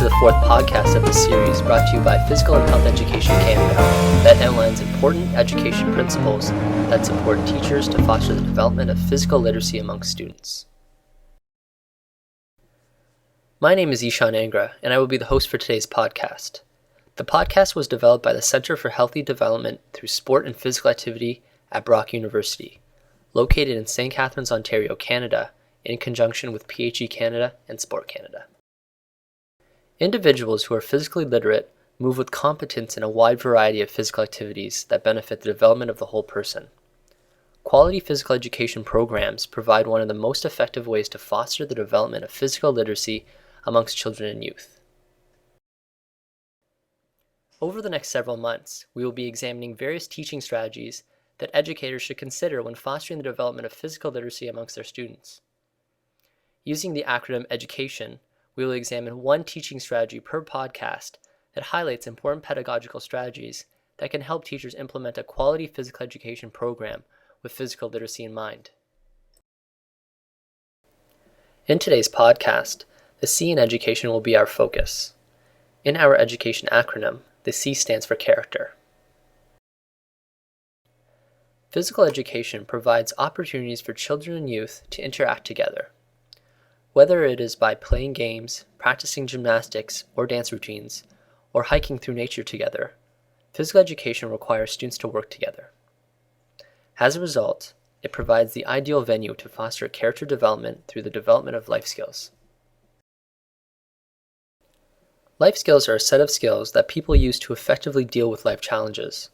to the fourth podcast of this series brought to you by Physical and Health Education Canada that outlines important education principles that support teachers to foster the development of physical literacy among students. My name is Ishan Angra, and I will be the host for today's podcast. The podcast was developed by the Centre for Healthy Development through Sport and Physical Activity at Brock University, located in St. Catharines, Ontario, Canada, in conjunction with PHE Canada and Sport Canada. Individuals who are physically literate move with competence in a wide variety of physical activities that benefit the development of the whole person. Quality physical education programs provide one of the most effective ways to foster the development of physical literacy amongst children and youth. Over the next several months, we will be examining various teaching strategies that educators should consider when fostering the development of physical literacy amongst their students. Using the acronym EDUCATION, we will examine one teaching strategy per podcast that highlights important pedagogical strategies that can help teachers implement a quality physical education program with physical literacy in mind. In today's podcast, the C in education will be our focus. In our education acronym, the C stands for character. Physical education provides opportunities for children and youth to interact together. Whether it is by playing games, practicing gymnastics or dance routines, or hiking through nature together, physical education requires students to work together. As a result, it provides the ideal venue to foster character development through the development of life skills. Life skills are a set of skills that people use to effectively deal with life challenges.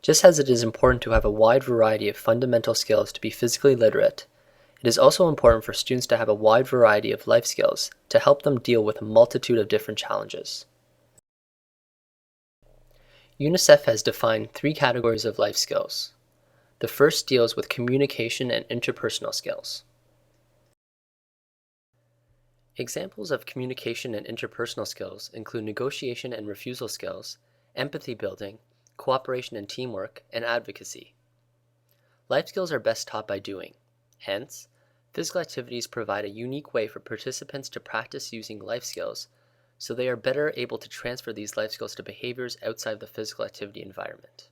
Just as it is important to have a wide variety of fundamental skills to be physically literate, it is also important for students to have a wide variety of life skills to help them deal with a multitude of different challenges. UNICEF has defined 3 categories of life skills. The first deals with communication and interpersonal skills. Examples of communication and interpersonal skills include negotiation and refusal skills, empathy building, cooperation and teamwork, and advocacy. Life skills are best taught by doing. Hence, physical activities provide a unique way for participants to practice using life skills, so they are better able to transfer these life skills to behaviors outside the physical activity environment.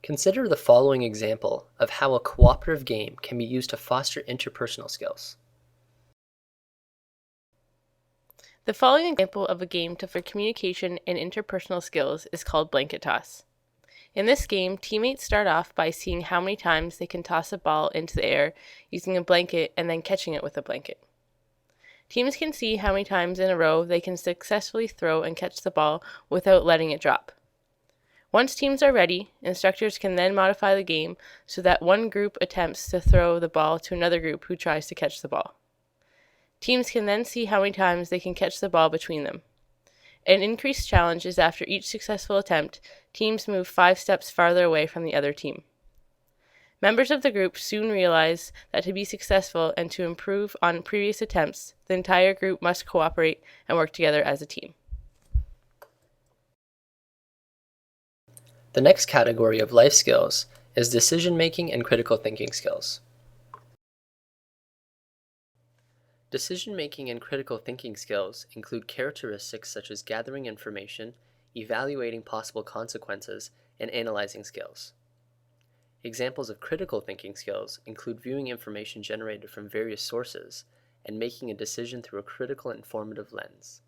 Consider the following example of how a cooperative game can be used to foster interpersonal skills. The following example of a game for communication and interpersonal skills is called blanket toss. In this game, teammates start off by seeing how many times they can toss a ball into the air using a blanket and then catching it with a blanket. Teams can see how many times in a row they can successfully throw and catch the ball without letting it drop. Once teams are ready, instructors can then modify the game so that one group attempts to throw the ball to another group who tries to catch the ball. Teams can then see how many times they can catch the ball between them. An increased challenge is after each successful attempt, teams move 5 steps farther away from the other team. Members of the group soon realize that to be successful and to improve on previous attempts, the entire group must cooperate and work together as a team. The next category of life skills is decision-making and critical thinking skills. Decision-making and critical thinking skills include characteristics such as gathering information, evaluating possible consequences, and analyzing skills. Examples of critical thinking skills include viewing information generated from various sources and making a decision through a critical and informative lens.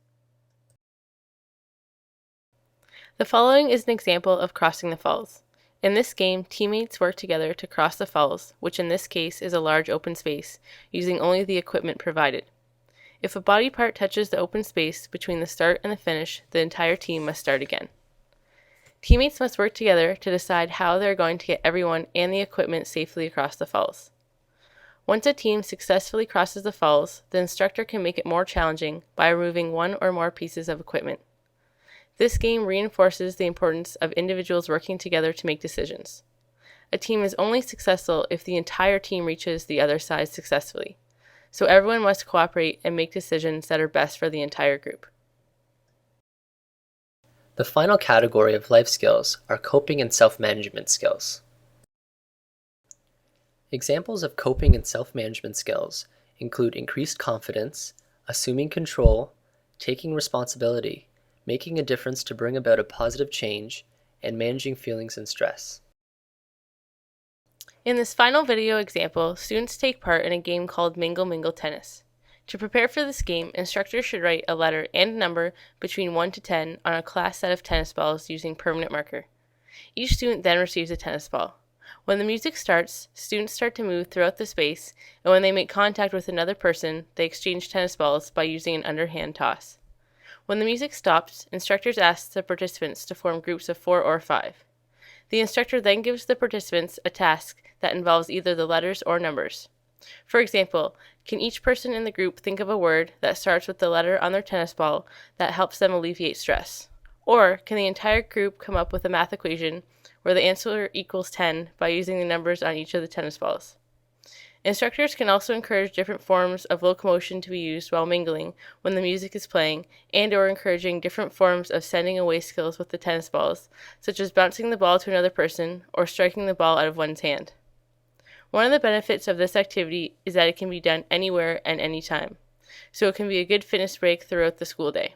The following is an example of crossing the falls. In this game, teammates work together to cross the falls, which in this case is a large open space, using only the equipment provided. If a body part touches the open space between the start and the finish, the entire team must start again. Teammates must work together to decide how they are going to get everyone and the equipment safely across the falls. Once a team successfully crosses the falls, the instructor can make it more challenging by removing one or more pieces of equipment. This game reinforces the importance of individuals working together to make decisions. A team is only successful if the entire team reaches the other side successfully, so everyone must cooperate and make decisions that are best for the entire group. The final category of life skills are coping and self-management skills. Examples of coping and self-management skills include increased confidence, assuming control, taking responsibility, making a difference to bring about a positive change, and managing feelings and stress. In this final video example, students take part in a game called Mingle Tennis. To prepare for this game, instructors should write a letter and a number between 1 to 10 on a class set of tennis balls using permanent marker. Each student then receives a tennis ball. When the music starts, students start to move throughout the space, and when they make contact with another person, they exchange tennis balls by using an underhand toss. When the music stops, instructors ask the participants to form groups of 4 or 5. The instructor then gives the participants a task that involves either the letters or numbers. For example, can each person in the group think of a word that starts with the letter on their tennis ball that helps them alleviate stress? Or can the entire group come up with a math equation where the answer equals 10 by using the numbers on each of the tennis balls? Instructors can also encourage different forms of locomotion to be used while mingling when the music is playing, and or encouraging different forms of sending away skills with the tennis balls, such as bouncing the ball to another person or striking the ball out of one's hand. One of the benefits of this activity is that it can be done anywhere and anytime, so it can be a good fitness break throughout the school day.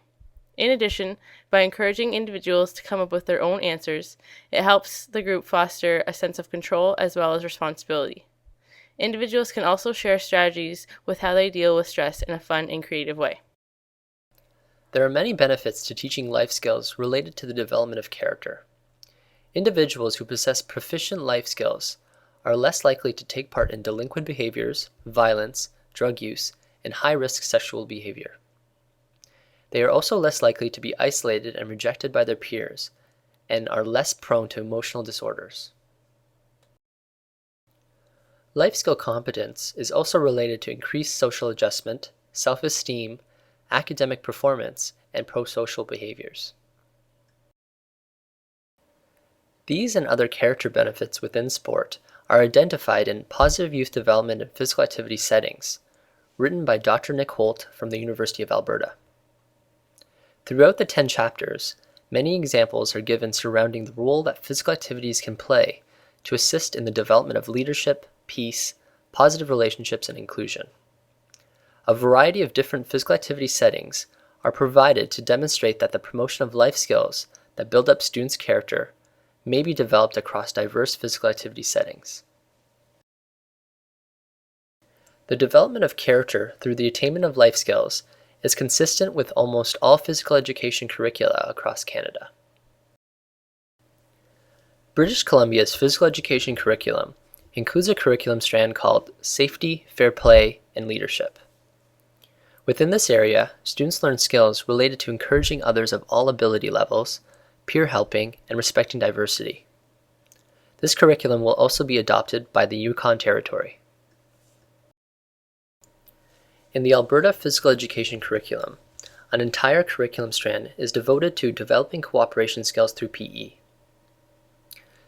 In addition, by encouraging individuals to come up with their own answers, it helps the group foster a sense of control as well as responsibility. Individuals can also share strategies with how they deal with stress in a fun and creative way. There are many benefits to teaching life skills related to the development of character. Individuals who possess proficient life skills are less likely to take part in delinquent behaviors, violence, drug use, and high-risk sexual behavior. They are also less likely to be isolated and rejected by their peers, and are less prone to emotional disorders. Life skill competence is also related to increased social adjustment, self-esteem, academic performance, and pro-social behaviors. These and other character benefits within sport are identified in Positive Youth Development and Physical Activity Settings, written by Dr. Nick Holt from the University of Alberta. Throughout the 10 chapters, many examples are given surrounding the role that physical activities can play to assist in the development of leadership, peace, positive relationships, and inclusion. A variety of different physical activity settings are provided to demonstrate that the promotion of life skills that build up students' character may be developed across diverse physical activity settings. The development of character through the attainment of life skills is consistent with almost all physical education curricula across Canada. British Columbia's physical education curriculum includes a curriculum strand called Safety, Fair Play, and Leadership. Within this area, students learn skills related to encouraging others of all ability levels, peer helping, and respecting diversity. This curriculum will also be adopted by the Yukon Territory. In the Alberta Physical Education curriculum, an entire curriculum strand is devoted to developing cooperation skills through PE.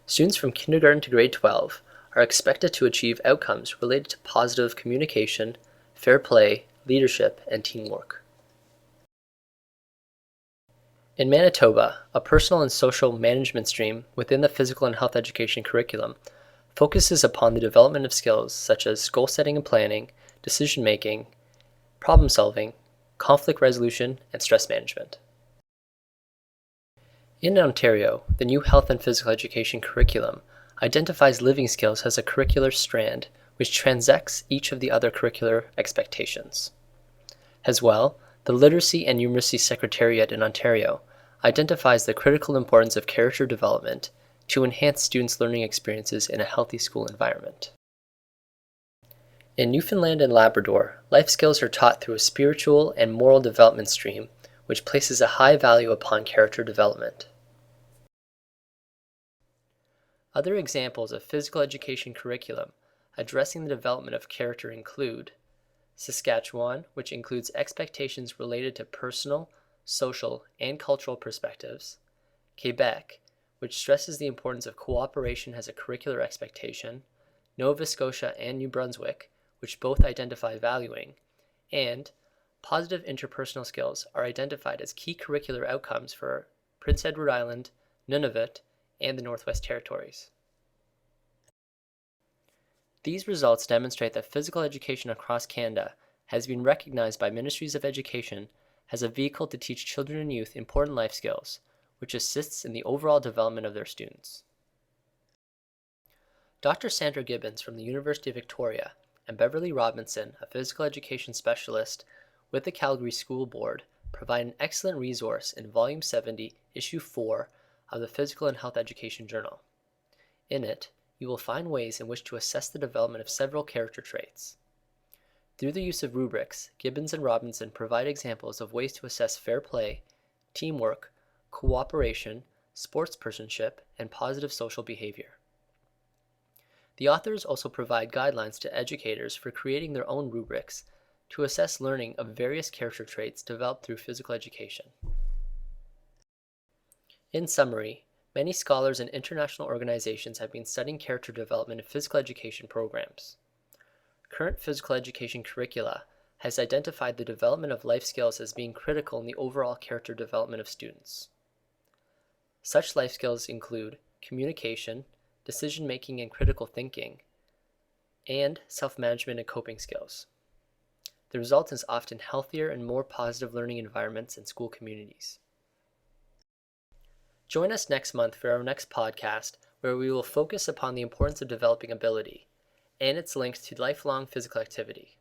Students from kindergarten to grade 12 are expected to achieve outcomes related to positive communication, fair play, leadership, and teamwork. In Manitoba, a personal and social management stream within the physical and health education curriculum focuses upon the development of skills such as goal setting and planning, decision making, problem solving, conflict resolution, and stress management. In Ontario, the new health and physical education curriculum identifies living skills as a curricular strand which transects each of the other curricular expectations. As well, the Literacy and Numeracy Secretariat in Ontario identifies the critical importance of character development to enhance students' learning experiences in a healthy school environment. In Newfoundland and Labrador, life skills are taught through a spiritual and moral development stream which places a high value upon character development. Other examples of physical education curriculum addressing the development of character include Saskatchewan, which includes expectations related to personal, social, and cultural perspectives, Quebec, which stresses the importance of cooperation as a curricular expectation, Nova Scotia and New Brunswick, which both identify valuing, and positive interpersonal skills are identified as key curricular outcomes for Prince Edward Island, Nunavut, and the Northwest Territories. These results demonstrate that physical education across Canada has been recognized by ministries of education as a vehicle to teach children and youth important life skills, which assists in the overall development of their students. Dr. Sandra Gibbons from the University of Victoria and Beverly Robinson, a physical education specialist with the Calgary School Board, provide an excellent resource in Volume 70, Issue 4 of the Physical and Health Education Journal. In it, you will find ways in which to assess the development of several character traits. Through the use of rubrics, Gibbons and Robinson provide examples of ways to assess fair play, teamwork, cooperation, sportspersonship, and positive social behavior. The authors also provide guidelines to educators for creating their own rubrics to assess learning of various character traits developed through physical education. In summary, many scholars and international organizations have been studying character development in physical education programs. Current physical education curricula has identified the development of life skills as being critical in the overall character development of students. Such life skills include communication, decision-making and critical thinking, and self-management and coping skills. The result is often healthier and more positive learning environments in school communities. Join us next month for our next podcast, where we will focus upon the importance of developing ability and its links to lifelong physical activity.